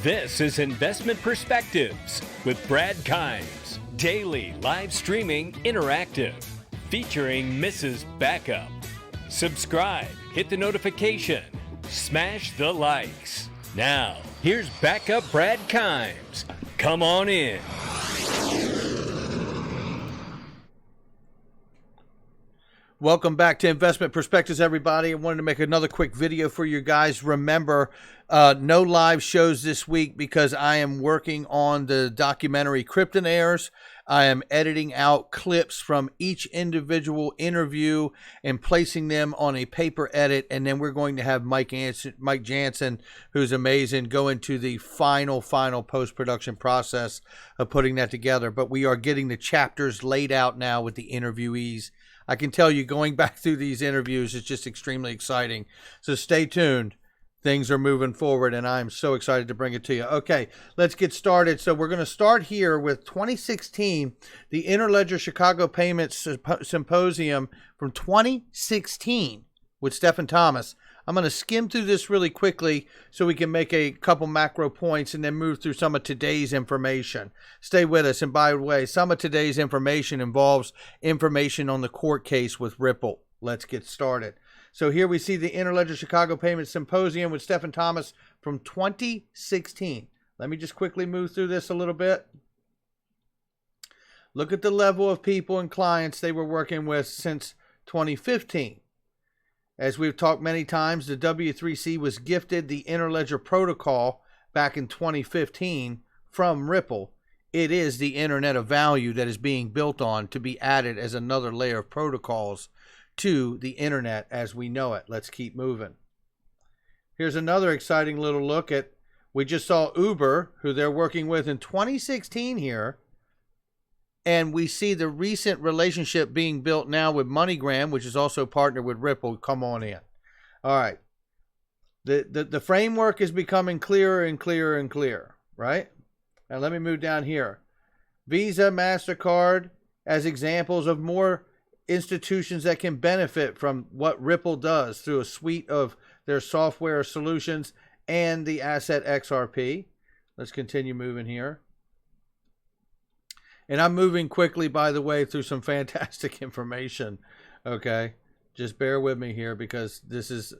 This is Investment Perspectives with Brad Kimes. Daily live streaming interactive featuring Mrs. Backup. Subscribe, hit the notification, smash the likes. Now, here's Backup Brad Kimes. Come on in. Welcome back to Investment Perspectives, everybody. I wanted to make another quick video for you guys. Remember, no live shows this week because I am working on the documentary Kryptonaires. I am editing out clips from each individual interview and placing them on a paper edit. And then we're going to have Mike Jansen, who's amazing, go into the final post-production process of putting that together. But we are getting the chapters laid out now with the interviewees. I can tell you, going back through these interviews is just extremely exciting. So stay tuned. Things are moving forward, and I'm so excited to bring it to you. Okay, let's get started. So we're going to start here with 2016, the Interledger Chicago Payments Symposium from 2016 with Stephen Thomas. I'm going to skim through this really quickly so we can make a couple macro points and then move through some of today's information. Stay with us. And by the way, some of today's information involves information on the court case with Ripple. Let's get started. So here we see the Interledger Chicago Payment Symposium with Stephen Thomas from 2016. Let me just quickly move through this a little bit. Look at the level of people and clients they were working with since 2015. As we've talked many times, the W3C was gifted the Interledger protocol back in 2015 from Ripple. It is the Internet of Value that is being built on to be added as another layer of protocols to the Internet as we know it. Let's keep moving. Here's another exciting little look at, we just saw Uber, who they're working with in 2016 here. And we see the recent relationship being built now with MoneyGram, which is also partnered with Ripple. Come on in. All right. The framework is becoming clearer and clearer and clearer, right? Now let me move down here. Visa, MasterCard as examples of more institutions that can benefit from what Ripple does through a suite of their software solutions and the asset XRP. Let's continue moving here. And I'm moving quickly, by the way, through some fantastic information. Okay, just bear with me here because this is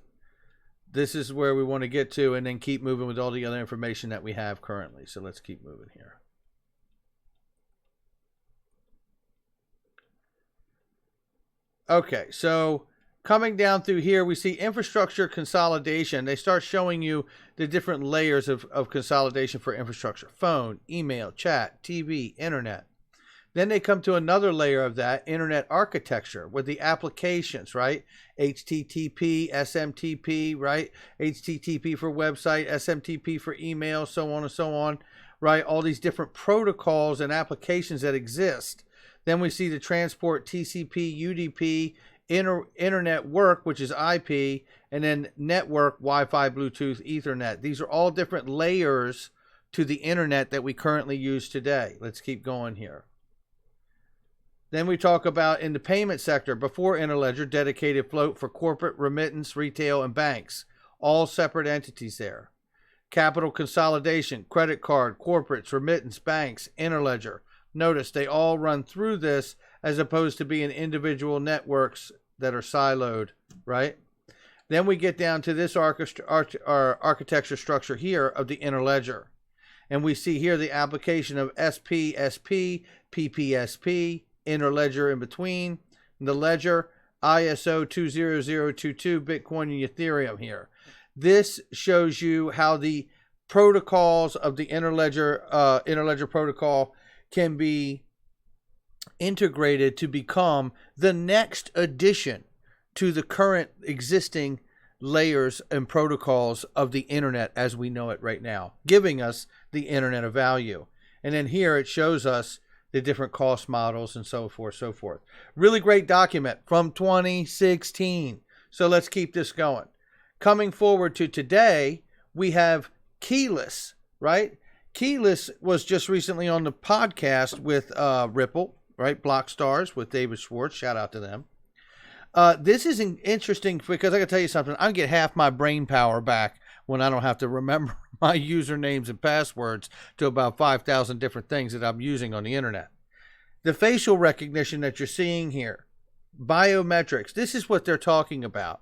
where we want to get to, and then keep moving with all the other information that we have currently. So let's keep moving here. Okay, so coming down through here, we see infrastructure consolidation. They start showing you the different layers of consolidation for infrastructure: phone, email, chat, TV, internet. Then they come to another layer of that, internet architecture, with the applications, right? HTTP, SMTP, right? HTTP for website, SMTP for email, so on and so on, right? All these different protocols and applications that exist. Then we see the transport, TCP, UDP, internet work, which is IP, and then network, Wi-Fi, Bluetooth, Ethernet. These are all different layers to the internet that we currently use today. Let's keep going here. Then we talk about in the payment sector, before Interledger, dedicated float for corporate, remittance, retail, and banks. All separate entities there. Capital consolidation, credit card, corporates, remittance, banks, Interledger. Notice they all run through this as opposed to being individual networks that are siloed, right? Then we get down to this architecture structure here of the Interledger. And we see here the application of SPSP, PPSP, Interledger in between, the ledger, ISO 20022, Bitcoin and Ethereum here. This shows you how the protocols of the Interledger protocol can be integrated to become the next addition to the current existing layers and protocols of the internet as we know it right now, giving us the Internet of Value. And then here it shows us the different cost models and so forth, so forth. Really great document from 2016. So let's keep this going. Coming forward to today, we have Keyless, right? Keyless was just recently on the podcast with Ripple, right? Block Stars with David Schwartz. Shout out to them. This is interesting because I can tell you something. I get half my brain power back when I don't have to remember my usernames and passwords to about 5,000 different things that I'm using on the internet. The facial recognition that you're seeing here, biometrics, this is what they're talking about.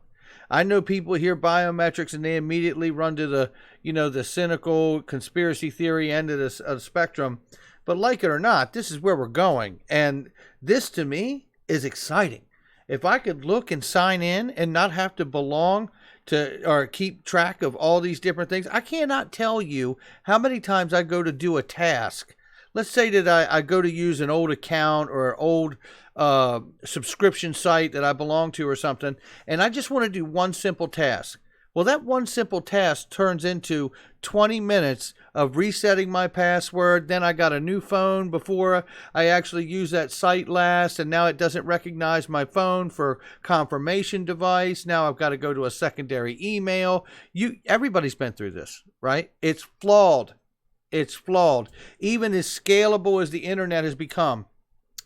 I know people hear biometrics and they immediately run to the cynical conspiracy theory end of the spectrum. But like it or not, this is where we're going. And this to me is exciting. If I could look and sign in and not have to belong to or keep track of all these different things, I cannot tell you how many times I go to do a task. Let's say that I go to use an old account or an old subscription site that I belong to or something, and I just want to do one simple task. Well, that one simple task turns into 20 minutes of resetting my password. Then I got a new phone before I actually used that site last, and now it doesn't recognize my phone for confirmation device. Now I've got to go to a secondary email. Everybody's been through this, right? It's flawed. It's flawed. Even as scalable as the internet has become,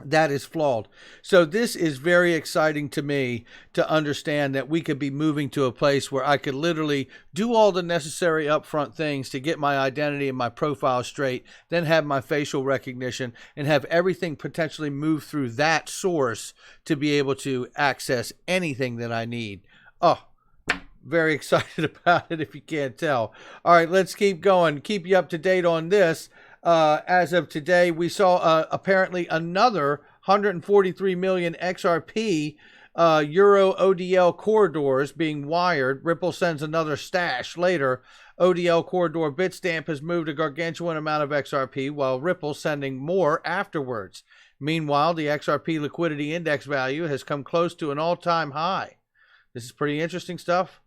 that is flawed. So this is very exciting to me to understand that we could be moving to a place where I could literally do all the necessary upfront things to get my identity and my profile straight, then have my facial recognition and have everything potentially move through that source to be able to access anything that I need. Oh, very excited about it if you can't tell. All right, let's keep going. Keep you up to date on this. As of today, we saw apparently another 143 million XRP EUR-ODL corridors being wired. Ripple sends another stash later. ODL corridor Bitstamp has moved a gargantuan amount of XRP, while Ripple sending more afterwards. Meanwhile, the XRP liquidity index value has come close to an all-time high. This is pretty interesting stuff.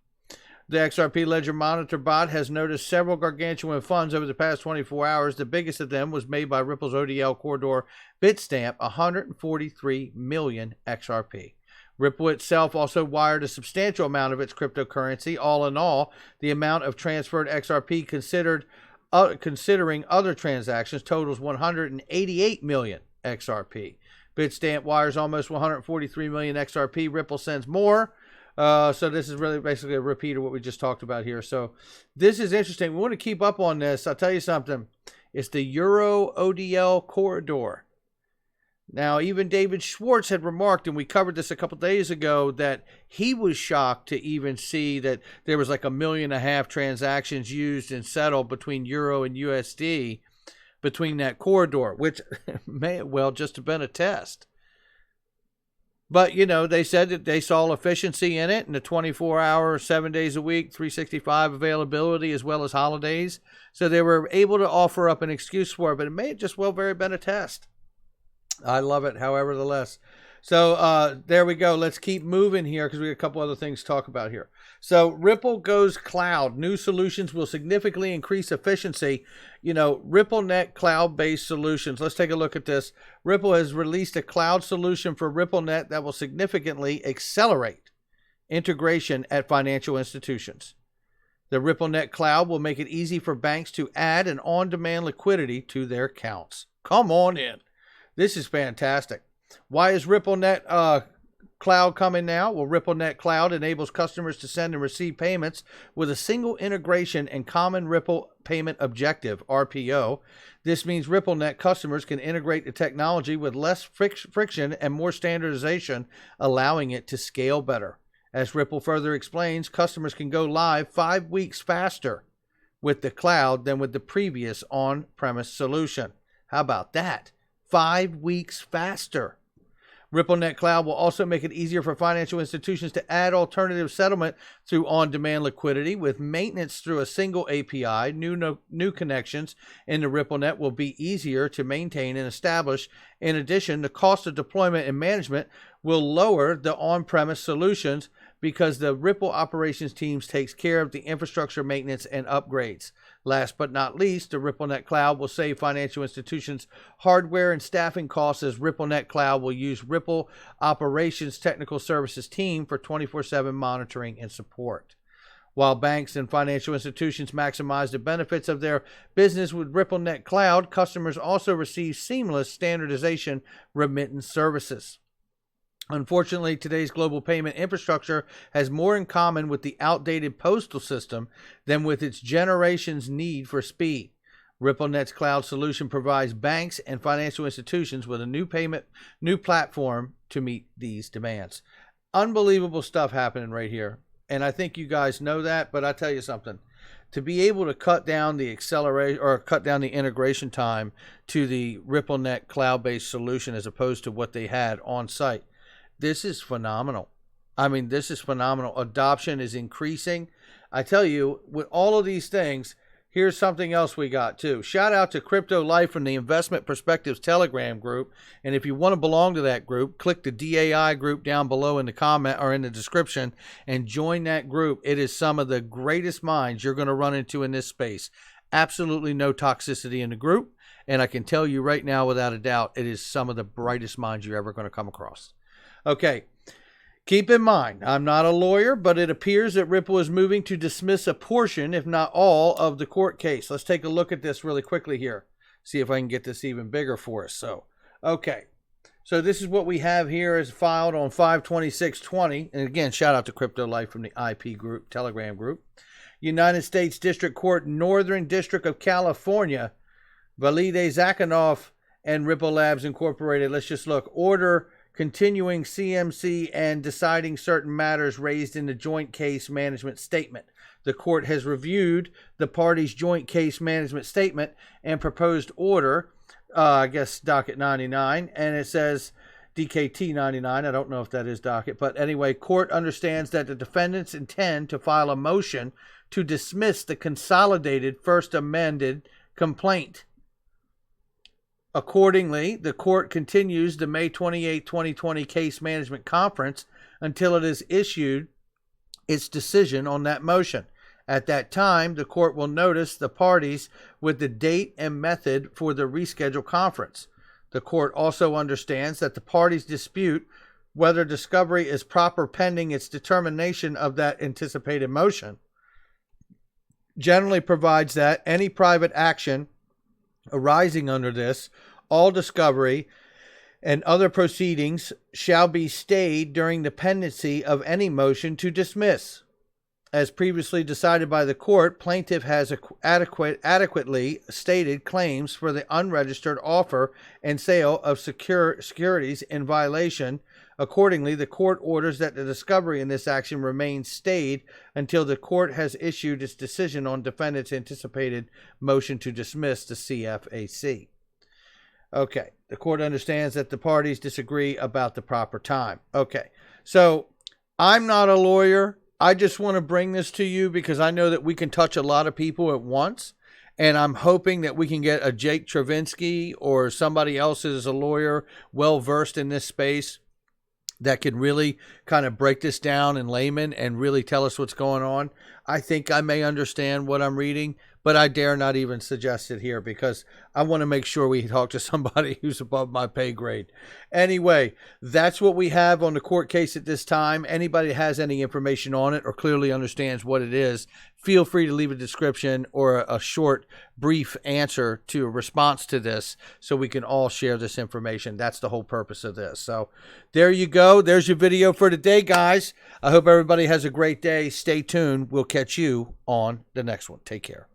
The XRP Ledger Monitor bot has noticed several gargantuan funds over the past 24 hours. The biggest of them was made by Ripple's ODL corridor Bitstamp, 143 million XRP. Ripple itself also wired a substantial amount of its cryptocurrency. All in all, the amount of transferred XRP considering other transactions totals 188 million XRP. Bitstamp wires almost 143 million XRP. Ripple sends more. So this is really basically a repeat of what we just talked about here. So this is interesting. We want to keep up on this. I'll tell you something. It's the EUR-ODL corridor. Now, even David Schwartz had remarked, and we covered this a couple days ago, that he was shocked to even see that there was like 1.5 million transactions used and settled between Euro and USD between that corridor, which may well just have been a test. But, they said that they saw efficiency in it and the 24-hour, 7 days a week, 365 availability as well as holidays. So they were able to offer up an excuse for it, but it may have just well very been a test. I love it, however, the less. So there we go. Let's keep moving here because we got a couple other things to talk about here. So Ripple goes cloud. New solutions will significantly increase efficiency. RippleNet cloud-based solutions. Let's take a look at this. Ripple has released a cloud solution for RippleNet that will significantly accelerate integration at financial institutions. The RippleNet cloud will make it easy for banks to add an on-demand liquidity to their accounts. Come on in. This is fantastic. Why is RippleNet Cloud coming now? Well, RippleNet Cloud enables customers to send and receive payments with a single integration and common Ripple payment objective, RPO. This means RippleNet customers can integrate the technology with less friction and more standardization, allowing it to scale better. As Ripple further explains, customers can go live 5 weeks faster with the cloud than with the previous on-premise solution. How about that? 5 weeks faster. RippleNet Cloud will also make it easier for financial institutions to add alternative settlement through on-demand liquidity with maintenance through a single API. New connections in the RippleNet will be easier to maintain and establish. In addition, the cost of deployment and management will lower the on-premise solutions because the Ripple operations teams takes care of the infrastructure maintenance and upgrades. Last but not least, the RippleNet Cloud will save financial institutions hardware and staffing costs as RippleNet Cloud will use Ripple Operations Technical Services team for 24/7 monitoring and support. While banks and financial institutions maximize the benefits of their business with RippleNet Cloud, customers also receive seamless standardization remittance services. Unfortunately, today's global payment infrastructure has more in common with the outdated postal system than with its generation's need for speed. RippleNet's cloud solution provides banks and financial institutions with a new platform to meet these demands. Unbelievable stuff happening right here. And I think you guys know that, but I tell you something. To be able to cut down the integration time to the RippleNet cloud-based solution as opposed to what they had on site, this is phenomenal. I mean, this is phenomenal. Adoption is increasing. I tell you, with all of these things, here's something else we got too. Shout out to Crypto Life from the Investment Perspectives Telegram group. And if you want to belong to that group, click the DAI group down below in the comment or in the description and join that group. It is some of the greatest minds you're going to run into in this space. Absolutely no toxicity in the group. And I can tell you right now, without a doubt, it is some of the brightest minds you're ever going to come across. Okay. Keep in mind, I'm not a lawyer, but it appears that Ripple is moving to dismiss a portion, if not all, of the court case. Let's take a look at this really quickly here. See if I can get this even bigger for us. So this is what we have here as filed on 5/26/20. And again, shout out to Crypto Life from the IP group, Telegram group. United States District Court, Northern District of California, Valide Zakhanov and Ripple Labs Incorporated. Let's just look. Order continuing CMC and deciding certain matters raised in the joint case management statement. The court has reviewed the parties' joint case management statement and proposed order, I guess docket 99, and it says DKT 99. I don't know if that is docket, but anyway, court understands that the defendants intend to file a motion to dismiss the consolidated first amended complaint. Accordingly, the court continues the May 28, 2020 case management conference until it has issued its decision on that motion. At that time, the court will notice the parties with the date and method for the rescheduled conference. The court also understands that the parties dispute whether discovery is proper pending its determination of that anticipated motion. Generally provides that any private action arising under this, all discovery and other proceedings shall be stayed during the pendency of any motion to dismiss. As previously decided by the court, plaintiff has adequately stated claims for the unregistered offer and sale of securities in violation. Accordingly, the court orders that the discovery in this action remain stayed until the court has issued its decision on defendant's anticipated motion to dismiss the CFAC. Okay, the court understands that the parties disagree about the proper time. Okay, so I'm not a lawyer. I just want to bring this to you because I know that we can touch a lot of people at once. And I'm hoping that we can get a Jake Travinsky or somebody else who's a lawyer well-versed in this space that can really kind of break this down in layman and really tell us what's going on. I think I may understand what I'm reading, but I dare not even suggest it here because I want to make sure we talk to somebody who's above my pay grade. Anyway, that's what we have on the court case at this time. Anybody that has any information on it or clearly understands what it is, feel free to leave a description or a short, brief answer to a response to this so we can all share this information. That's the whole purpose of this. So there you go. There's your video for today, guys. I hope everybody has a great day. Stay tuned. We'll catch you on the next one. Take care.